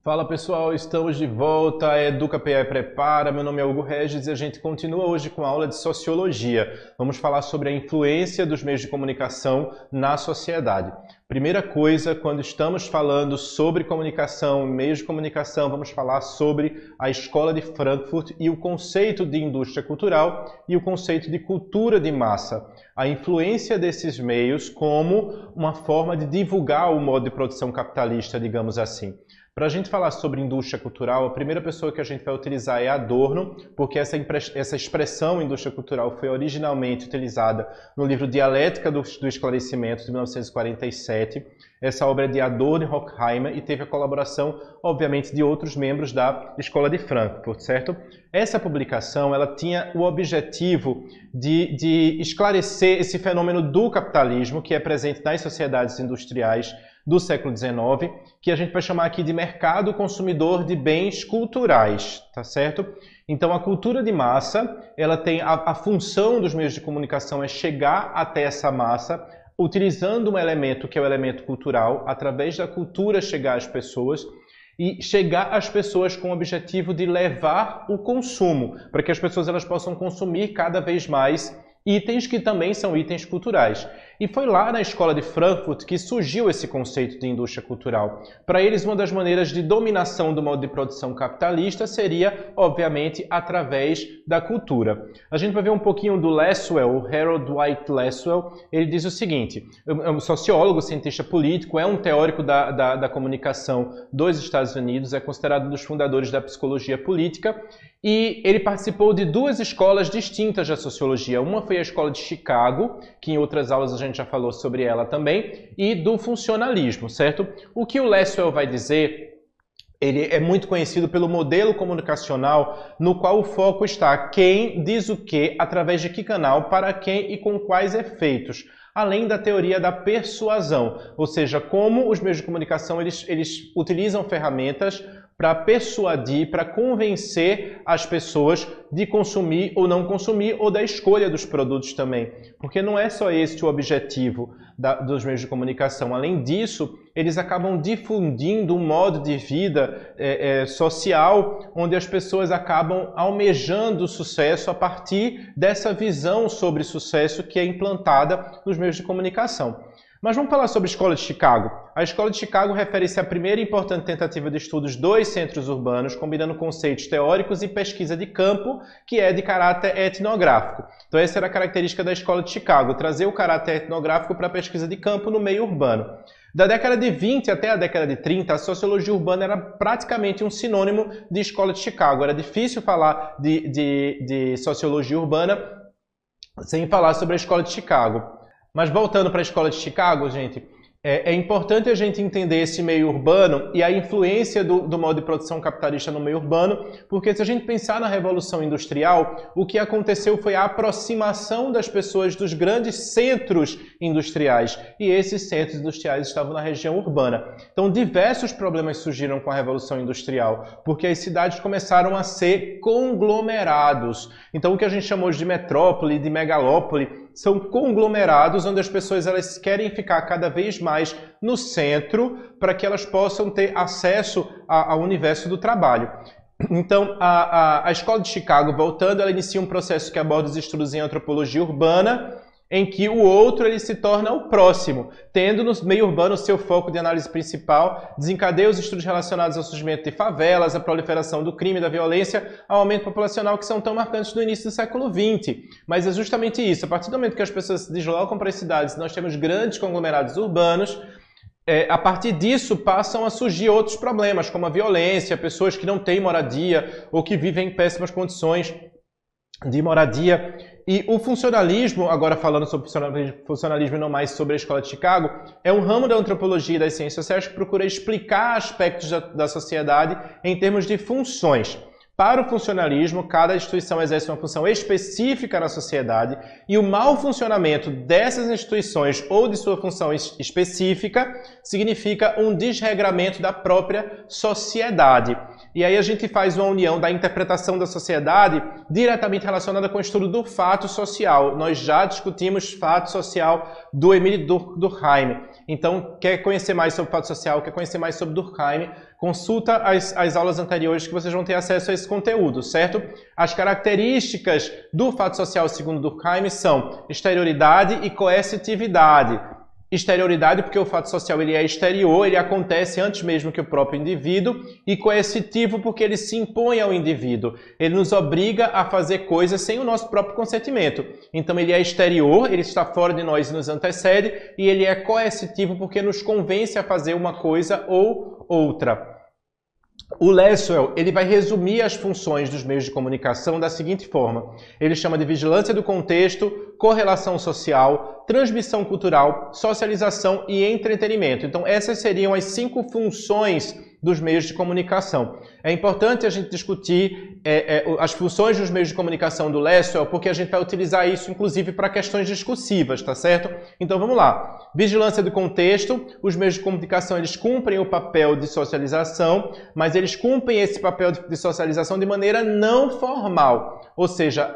Fala pessoal, estamos de volta, a EducaPA Prepara, meu nome é Hugo Regis e a gente continua hoje com a aula de Sociologia. Vamos falar sobre a influência dos meios de comunicação na sociedade. Primeira coisa, quando estamos falando sobre comunicação, meios de comunicação, vamos falar sobre a Escola de Frankfurt e o conceito de indústria cultural e o conceito de cultura de massa. A influência desses meios como uma forma de divulgar o modo de produção capitalista, digamos assim. Para a gente falar sobre indústria cultural, a primeira pessoa que a gente vai utilizar é Adorno, porque essa expressão indústria cultural foi originalmente utilizada no livro Dialética do Esclarecimento, de 1947. Essa obra é de Adorno e Horkheimer e teve a colaboração, obviamente, de outros membros da Escola de Frankfurt, certo? Essa publicação ela tinha o objetivo de esclarecer esse fenômeno do capitalismo que é presente nas sociedades industriais do século XIX, que a gente vai chamar aqui de mercado consumidor de bens culturais, tá certo? Então a cultura de massa, ela tem a função dos meios de comunicação é chegar até essa massa, utilizando um elemento que é o elemento cultural, através da cultura chegar às pessoas, e chegar às pessoas com o objetivo de levar o consumo, para que as pessoas elas possam consumir cada vez mais itens que também são itens culturais. E foi lá na Escola de Frankfurt que surgiu esse conceito de indústria cultural. Para eles, uma das maneiras de dominação do modo de produção capitalista seria, obviamente, através da cultura. A gente vai ver um pouquinho do Lasswell, o Harold Dwight Lasswell. Ele diz o seguinte, é um sociólogo, cientista político, é um teórico da comunicação dos Estados Unidos, é considerado um dos fundadores da psicologia política, e ele participou de duas escolas distintas da sociologia. Uma foi a Escola de Chicago, que em outras aulas a gente já falou sobre ela também, e do funcionalismo, certo? O que o Lasswell vai dizer, ele é muito conhecido pelo modelo comunicacional, no qual o foco está quem diz o que, através de que canal, para quem e com quais efeitos. Além da teoria da persuasão, ou seja, como os meios de comunicação eles utilizam ferramentas para persuadir, para convencer as pessoas de consumir ou não consumir, ou da escolha dos produtos também. Porque não é só esse o objetivo dos meios de comunicação. Além disso, eles acabam difundindo um modo de vida social, onde as pessoas acabam almejando o sucesso a partir dessa visão sobre sucesso que é implantada nos meios de comunicação. Mas vamos falar sobre a Escola de Chicago. A Escola de Chicago refere-se à primeira importante tentativa de estudos dos centros urbanos, combinando conceitos teóricos e pesquisa de campo, que é de caráter etnográfico. Então essa era a característica da Escola de Chicago, trazer o caráter etnográfico para a pesquisa de campo no meio urbano. Da década de 20 até a década de 30, a sociologia urbana era praticamente um sinônimo de Escola de Chicago. Era difícil falar de sociologia urbana sem falar sobre a Escola de Chicago. Mas voltando para a Escola de Chicago, gente, é importante a gente entender esse meio urbano e a influência do modo de produção capitalista no meio urbano, porque se a gente pensar na Revolução Industrial, o que aconteceu foi a aproximação das pessoas dos grandes centros industriais, e esses centros industriais estavam na região urbana. Então, diversos problemas surgiram com a Revolução Industrial, porque as cidades começaram a ser conglomerados. Então, o que a gente chamou de metrópole, de megalópole, são conglomerados onde as pessoas elas querem ficar cada vez mais no centro para que elas possam ter acesso ao universo do trabalho. Então, a Escola de Chicago, voltando, ela inicia um processo que aborda os estudos em antropologia urbana, em que o outro ele se torna o próximo, tendo no meio urbano o seu foco de análise principal, desencadeia os estudos relacionados ao surgimento de favelas, à proliferação do crime e da violência, ao aumento populacional que são tão marcantes no início do século XX. Mas é justamente isso, a partir do momento que as pessoas se deslocam para as cidades, nós temos grandes conglomerados urbanos, a partir disso passam a surgir outros problemas, como a violência, pessoas que não têm moradia ou que vivem em péssimas condições de moradia. E o funcionalismo, agora falando sobre funcionalismo e não mais sobre a Escola de Chicago, é um ramo da antropologia e das ciências sociais que procura explicar aspectos da sociedade em termos de funções. Para o funcionalismo, cada instituição exerce uma função específica na sociedade e o mau funcionamento dessas instituições ou de sua função específica significa um desregramento da própria sociedade. E aí a gente faz uma união da interpretação da sociedade diretamente relacionada com o estudo do fato social. Nós já discutimos fato social do Emile Durkheim. Então, quer conhecer mais sobre fato social, quer conhecer mais sobre Durkheim, consulta as aulas anteriores que vocês vão ter acesso a esse conteúdo, certo? As características do fato social segundo Durkheim são exterioridade e coercitividade. Exterioridade porque o fato social ele é exterior, ele acontece antes mesmo que o próprio indivíduo, e coercitivo porque ele se impõe ao indivíduo. Ele nos obriga a fazer coisas sem o nosso próprio consentimento. Então ele é exterior, ele está fora de nós e nos antecede, e ele é coercitivo porque nos convence a fazer uma coisa ou outra. O Lasswell, ele vai resumir as funções dos meios de comunicação da seguinte forma. Ele chama de vigilância do contexto, correlação social, transmissão cultural, socialização e entretenimento. Então, essas seriam as 5 funções dos meios de comunicação. É importante a gente discutir as funções dos meios de comunicação do Lasswell, porque a gente vai utilizar isso, inclusive, para questões discursivas, tá certo? Então, vamos lá. Vigilância do contexto. Os meios de comunicação, eles cumprem o papel de socialização, mas eles cumprem esse papel de socialização de maneira não formal. Ou seja,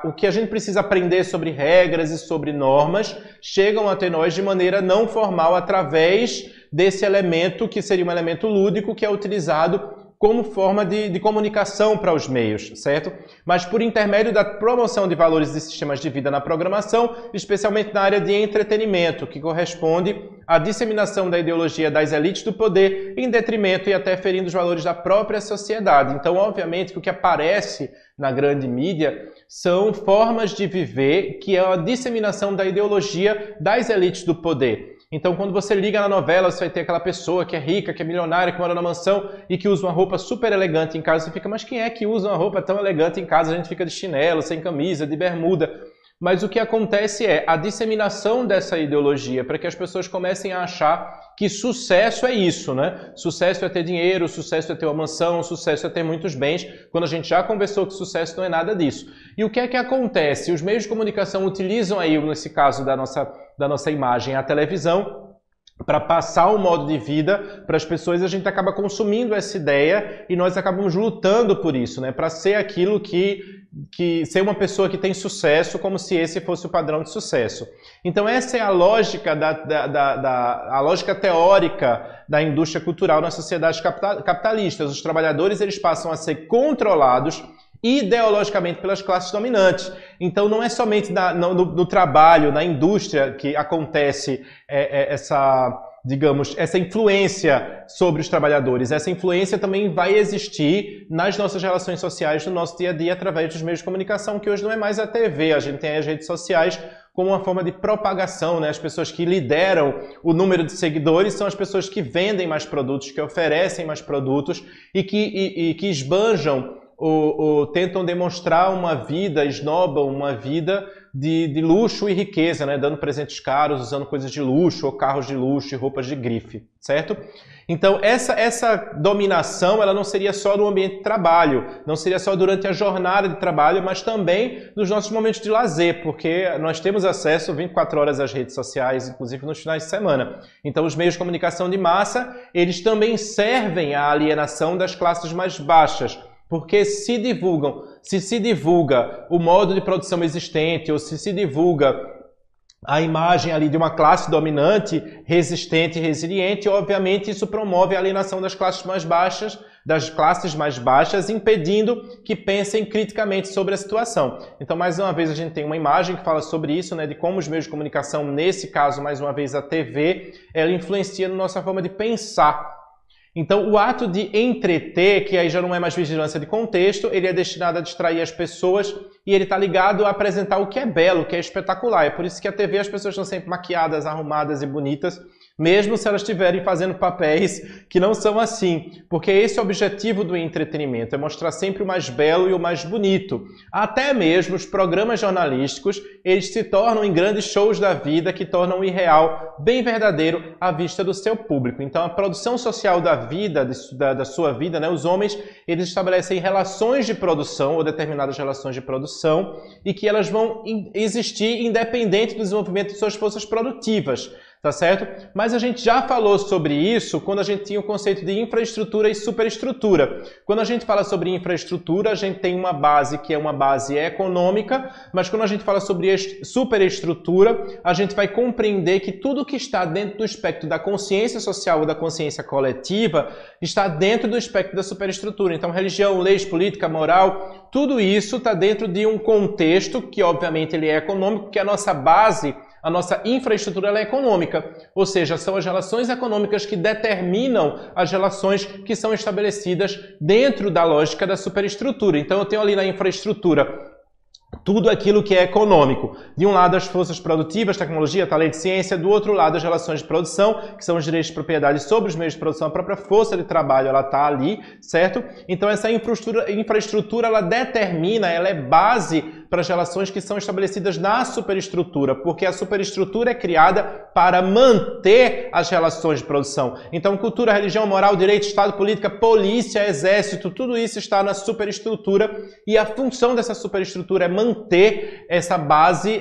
o que a gente precisa aprender sobre regras e sobre normas chegam até nós de maneira não formal através desse elemento que seria um elemento lúdico que é utilizado como forma de comunicação para os meios, certo? Mas por intermédio da promoção de valores e sistemas de vida na programação, especialmente na área de entretenimento, que corresponde à disseminação da ideologia das elites do poder em detrimento e até ferindo os valores da própria sociedade. Então, obviamente, que o que aparece na grande mídia são formas de viver que é a disseminação da ideologia das elites do poder. Então, quando você liga na novela, você vai ter aquela pessoa que é rica, que é milionária, que mora na mansão e que usa uma roupa super elegante em casa. Você fica, mas quem é que usa uma roupa tão elegante em casa? A gente fica de chinelo, sem camisa, de bermuda. Mas o que acontece é a disseminação dessa ideologia para que as pessoas comecem a achar que sucesso é isso, né? Sucesso é ter dinheiro, sucesso é ter uma mansão, sucesso é ter muitos bens, quando a gente já conversou que sucesso não é nada disso. E o que é que acontece? Os meios de comunicação utilizam aí, nesse caso da nossa imagem, a televisão, para passar um modo de vida para as pessoas. A gente acaba consumindo essa ideia e nós acabamos lutando por isso, né? Para ser aquilo que ser uma pessoa que tem sucesso, como se esse fosse o padrão de sucesso. Então essa é a lógica a lógica teórica da indústria cultural nas sociedades capitalistas. Os trabalhadores eles passam a ser controlados ideologicamente pelas classes dominantes. Então não é somente no trabalho, na indústria que acontece essa influência sobre os trabalhadores. Essa influência também vai existir nas nossas relações sociais, no nosso dia a dia, através dos meios de comunicação, que hoje não é mais a TV, a gente tem as redes sociais como uma forma de propagação, né? As pessoas que lideram o número de seguidores são as pessoas que vendem mais produtos, que oferecem mais produtos e que esbanjam ou tentam demonstrar uma vida, esnobam uma vida de luxo e riqueza, né? Dando presentes caros, usando coisas de luxo, ou carros de luxo e roupas de grife, certo? Então, essa dominação, ela não seria só no ambiente de trabalho, não seria só durante a jornada de trabalho, mas também nos nossos momentos de lazer, porque nós temos acesso 24 horas às redes sociais, inclusive nos finais de semana. Então, os meios de comunicação de massa, eles também servem à alienação das classes mais baixas, porque se divulga o modo de produção existente, ou se divulga a imagem ali de uma classe dominante, resistente e resiliente, obviamente isso promove a alienação das classes mais baixas, impedindo que pensem criticamente sobre a situação. Então, mais uma vez, a gente tem uma imagem que fala sobre isso, né, de como os meios de comunicação, nesse caso, mais uma vez, a TV, ela influencia na nossa forma de pensar. Então, o ato de entreter, que aí já não é mais vigilância de contexto, ele é destinado a distrair as pessoas e ele está ligado a apresentar o que é belo, o que é espetacular. É por isso que a TV as pessoas estão sempre maquiadas, arrumadas e bonitas, mesmo se elas estiverem fazendo papéis que não são assim. Porque esse é o objetivo do entretenimento, é mostrar sempre o mais belo e o mais bonito. Até mesmo os programas jornalísticos, eles se tornam em grandes shows da vida que tornam o irreal bem verdadeiro à vista do seu público. Então, a produção social da vida, da sua vida, né? Os homens, eles estabelecem relações de produção ou determinadas relações de produção e que elas vão existir independente do desenvolvimento de suas forças produtivas. tá certo? Mas a gente já falou sobre isso quando a gente tinha o conceito de infraestrutura e superestrutura. Quando a gente fala sobre infraestrutura, a gente tem uma base que é uma base econômica, mas quando a gente fala sobre superestrutura, a gente vai compreender que tudo que está dentro do espectro da consciência social ou da consciência coletiva está dentro do espectro da superestrutura. Então, religião, leis, política, moral, tudo isso está dentro de um contexto que, obviamente, ele é econômico, que a nossa base, a nossa infraestrutura ela é econômica, ou seja, são as relações econômicas que determinam as relações que são estabelecidas dentro da lógica da superestrutura. Então eu tenho ali na infraestrutura tudo aquilo que é econômico. De um lado as forças produtivas, tecnologia, talento e ciência, do outro lado as relações de produção, que são os direitos de propriedade sobre os meios de produção, a própria força de trabalho, ela está ali, certo? Então essa infraestrutura ela determina, ela é base para as relações que são estabelecidas na superestrutura, porque a superestrutura é criada para manter as relações de produção. Então cultura, religião, moral, direito, Estado, política, polícia, exército, tudo isso está na superestrutura e a função dessa superestrutura é manter essa base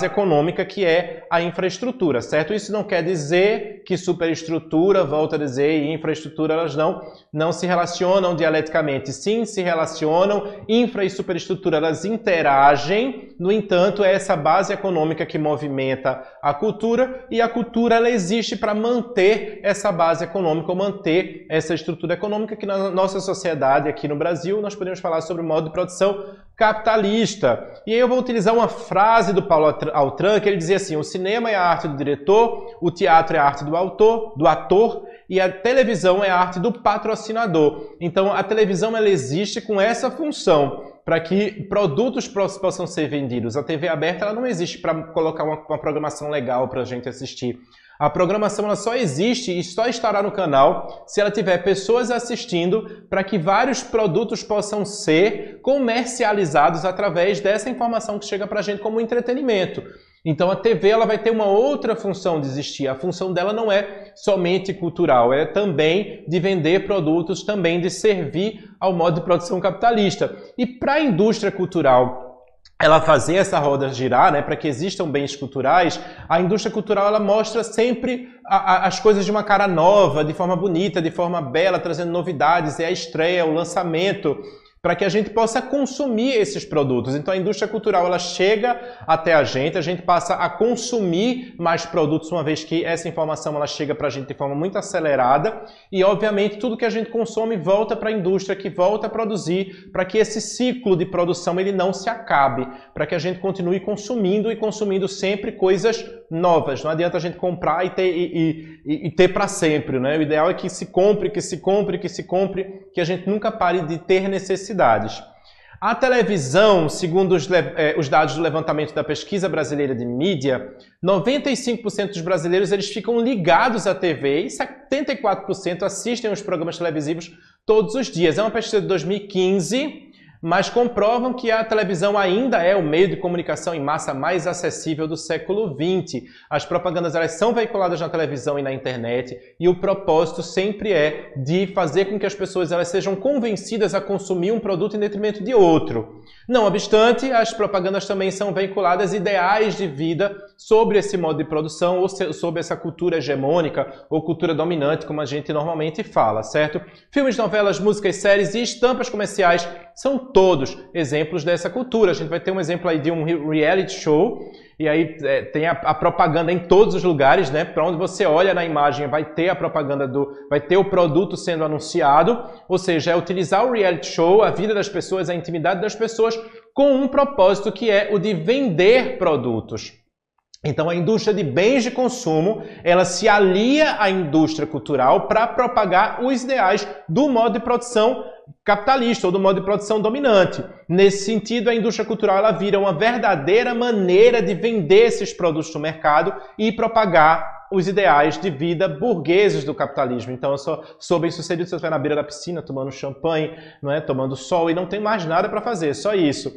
econômica que é a infraestrutura, certo? Isso não quer dizer que superestrutura, volto a dizer, e infraestrutura elas não se relacionam dialeticamente. Sim, se relacionam, infra e superestrutura elas interagem, no entanto, é essa base econômica que movimenta a cultura e a cultura ela existe para manter essa base econômica ou manter essa estrutura econômica que na nossa sociedade aqui no Brasil nós podemos falar sobre o modo de produção capitalista. E aí eu vou utilizar uma frase do Paulo Altran, que ele dizia assim: o cinema é a arte do diretor, o teatro é a arte do ator e a televisão é a arte do patrocinador. Então a televisão ela existe com essa função, para que produtos possam ser vendidos. A TV aberta ela não existe para colocar uma programação legal para a gente assistir. A programação ela só existe e só estará no canal se ela tiver pessoas assistindo para que vários produtos possam ser comercializados através dessa informação que chega para a gente como entretenimento. Então a TV ela vai ter uma outra função de existir. A função dela não é somente cultural, é também de vender produtos, também de servir ao modo de produção capitalista. E para a indústria cultural ela fazer essa roda girar, né, para que existam bens culturais, a indústria cultural ela mostra sempre as coisas de uma cara nova, de forma bonita, de forma bela, trazendo novidades, é a estreia, o lançamento, para que a gente possa consumir esses produtos. Então a indústria cultural ela chega até a gente passa a consumir mais produtos, uma vez que essa informação ela chega para a gente de forma muito acelerada e obviamente tudo que a gente consome volta para a indústria, que volta a produzir, para que esse ciclo de produção ele não se acabe, para que a gente continue consumindo e consumindo sempre coisas novas. Não adianta a gente comprar e ter para sempre, né? O ideal é que se compre, que a gente nunca pare de ter necessidades. A televisão, segundo os dados do levantamento da Pesquisa Brasileira de Mídia, 95% dos brasileiros eles ficam ligados à TV e 74% assistem os programas televisivos todos os dias. É uma pesquisa de 2015, mas comprovam que a televisão ainda é o meio de comunicação em massa mais acessível do século XX. As propagandas elas são veiculadas na televisão e na internet e o propósito sempre é de fazer com que as pessoas elas sejam convencidas a consumir um produto em detrimento de outro. Não obstante, as propagandas também são veiculadas ideais de vida sobre esse modo de produção ou sobre essa cultura hegemônica ou cultura dominante, como a gente normalmente fala, certo? Filmes, novelas, músicas, séries e estampas comerciais são todos exemplos dessa cultura. A gente vai ter um exemplo aí de um reality show e aí tem a propaganda em todos os lugares, né? Para onde você olha na imagem vai ter a propaganda vai ter o produto sendo anunciado, ou seja, é utilizar o reality show, a vida das pessoas, a intimidade das pessoas com um propósito que é o de vender produtos. Então a indústria de bens de consumo, ela se alia à indústria cultural para propagar os ideais do modo de produção capitalista ou do modo de produção dominante. Nesse sentido, a indústria cultural ela vira uma verdadeira maneira de vender esses produtos no mercado e propagar os ideais de vida burgueses do capitalismo. Então eu sou bem sucedido se eu estiver na beira da piscina, tomando champanhe, não é? Tomando sol e não tem mais nada para fazer, só isso.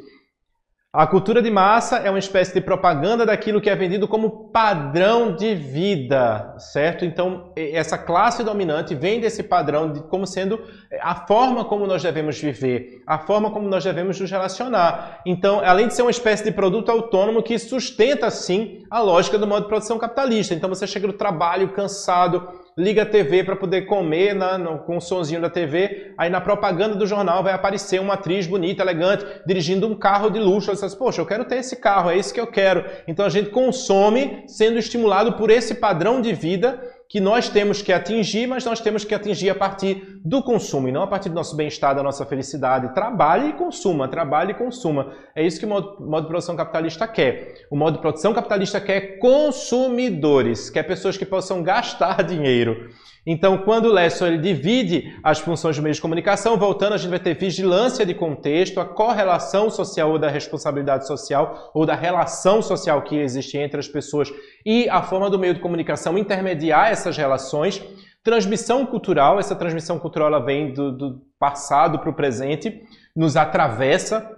A cultura de massa é uma espécie de propaganda daquilo que é vendido como padrão de vida, certo? Então, essa classe dominante vem desse padrão de como sendo a forma como nós devemos viver, a forma como nós devemos nos relacionar. Então, além de ser uma espécie de produto autônomo que sustenta, sim, a lógica do modo de produção capitalista. Então, você chega do trabalho cansado, liga a TV para poder comer com o sonzinho da TV, aí na propaganda do jornal vai aparecer uma atriz bonita, elegante, dirigindo um carro de luxo. Você diz, poxa, eu quero ter esse carro, é isso que eu quero. Então a gente consome sendo estimulado por esse padrão de vida que nós temos que atingir, mas nós temos que atingir a partir do consumo e não a partir do nosso bem-estar, da nossa felicidade. Trabalhe e consuma, trabalhe e consuma. É isso que o modo de produção capitalista quer. O modo de produção capitalista quer consumidores, quer pessoas que possam gastar dinheiro. Então, quando o Lessor ele divide as funções do meio de comunicação, voltando, a gente vai ter vigilância de contexto, a correlação social ou da responsabilidade social ou da relação social que existe entre as pessoas e a forma do meio de comunicação intermediar essas relações. Transmissão cultural, essa transmissão cultural ela vem do passado para o presente, nos atravessa.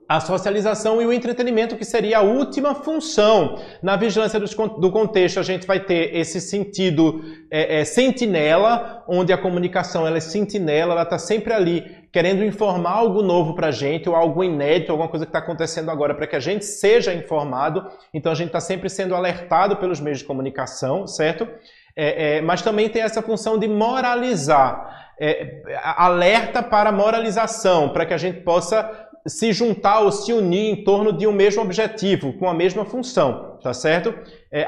A socialização e o entretenimento, que seria a última função. Na vigilância do contexto, a gente vai ter esse sentido sentinela, onde a comunicação ela é sentinela, ela está sempre ali querendo informar algo novo para a gente, ou algo inédito, alguma coisa que está acontecendo agora, para que a gente seja informado. Então a gente está sempre sendo alertado pelos meios de comunicação, certo? Mas também tem essa função de moralizar, alerta para moralização, para que a gente possa se juntar ou se unir em torno de um mesmo objetivo, com a mesma função, tá certo?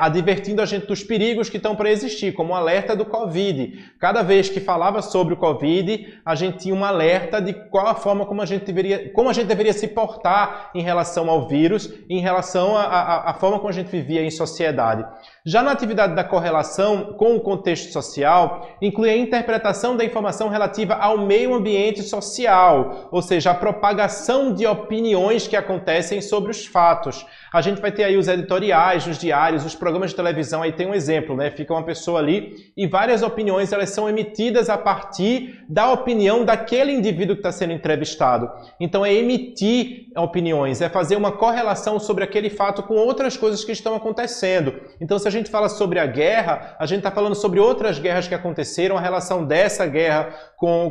Advertindo a gente dos perigos que estão para existir, como o alerta do Covid. Cada vez que falava sobre o Covid, a gente tinha um alerta de qual a forma como a gente deveria se portar em relação ao vírus, em relação à forma como a gente vivia em sociedade. Já na atividade da correlação com o contexto social, inclui a interpretação da informação relativa ao meio ambiente social, ou seja, a propagação de opiniões que acontecem sobre os fatos. A gente vai ter aí os editoriais, os diários, os programas de televisão, aí tem um exemplo, né? Fica uma pessoa ali e várias opiniões elas são emitidas a partir da opinião daquele indivíduo que está sendo entrevistado. Então é emitir opiniões, é fazer uma correlação sobre aquele fato com outras coisas que estão acontecendo. Então se a gente fala sobre a guerra, a gente está falando sobre outras guerras que aconteceram, a relação dessa guerra com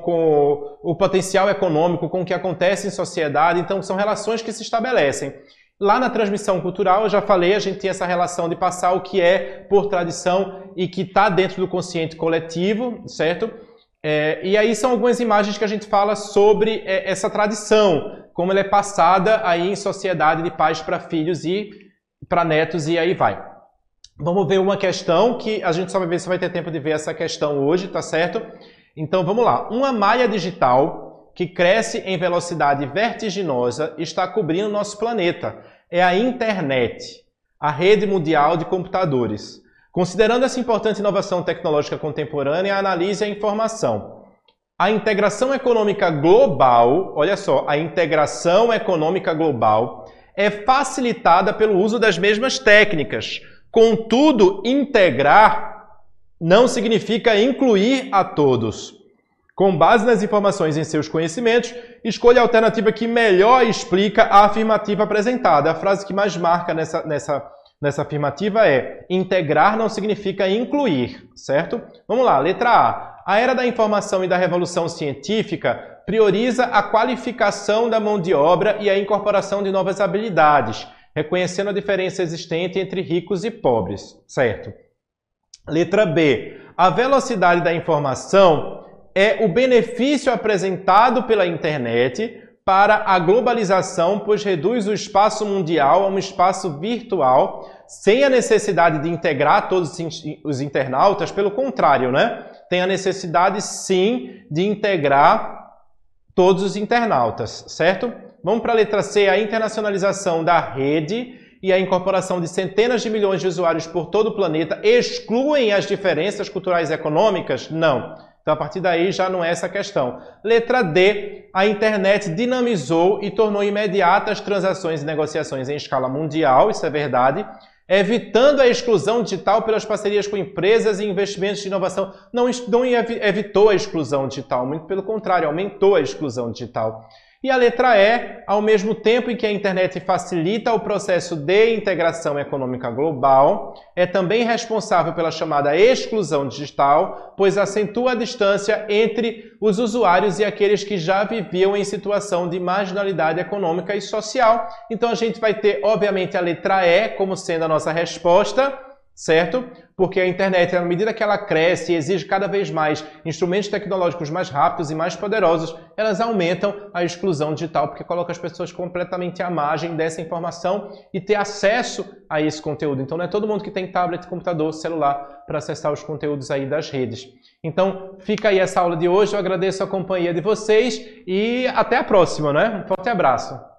o potencial econômico, com o que acontece em sociedade. Então são relações que se estabelecem. Lá na transmissão cultural, eu já falei, a gente tem essa relação de passar o que é por tradição e que está dentro do consciente coletivo, certo? E aí são algumas imagens que a gente fala sobre essa tradição, como ela é passada aí em sociedade de pais para filhos e para netos e aí vai. Vamos ver uma questão que a gente só vai ver se vai ter tempo de ver essa questão hoje, tá certo? Então vamos lá. Uma malha digital que cresce em velocidade vertiginosa está cobrindo nosso planeta. É a internet, a rede mundial de computadores. Considerando essa importante inovação tecnológica contemporânea, analise a informação. A integração econômica global, olha só, a integração econômica global é facilitada pelo uso das mesmas técnicas. Contudo, integrar não significa incluir a todos. Com base nas informações em seus conhecimentos, escolha a alternativa que melhor explica a afirmativa apresentada. A frase que mais marca nessa afirmativa é: integrar não significa incluir, certo? Vamos lá, letra A. A era da informação e da revolução científica prioriza a qualificação da mão de obra e a incorporação de novas habilidades, reconhecendo a diferença existente entre ricos e pobres, certo? Letra B. A velocidade da informação é o benefício apresentado pela internet para a globalização, pois reduz o espaço mundial a um espaço virtual, sem a necessidade de integrar todos os internautas, pelo contrário, né? Tem a necessidade, sim, de integrar todos os internautas, certo? Vamos para a letra C, a internacionalização da rede e a incorporação de centenas de milhões de usuários por todo o planeta excluem as diferenças culturais e econômicas? Não. Então, a partir daí, já não é essa questão. Letra D, a internet dinamizou e tornou imediatas transações e negociações em escala mundial, isso é verdade, evitando a exclusão digital pelas parcerias com empresas e investimentos de inovação. Não evitou a exclusão digital, muito pelo contrário, aumentou a exclusão digital. E a letra E, ao mesmo tempo em que a internet facilita o processo de integração econômica global, é também responsável pela chamada exclusão digital, pois acentua a distância entre os usuários e aqueles que já viviam em situação de marginalidade econômica e social. Então a gente vai ter, obviamente, a letra E como sendo a nossa resposta, certo? Porque a internet, à medida que ela cresce e exige cada vez mais instrumentos tecnológicos mais rápidos e mais poderosos, elas aumentam a exclusão digital, porque coloca as pessoas completamente à margem dessa informação e ter acesso a esse conteúdo. Então não é todo mundo que tem tablet, computador, celular para acessar os conteúdos aí das redes. Então fica aí essa aula de hoje, eu agradeço a companhia de vocês e até a próxima, né? Um forte abraço!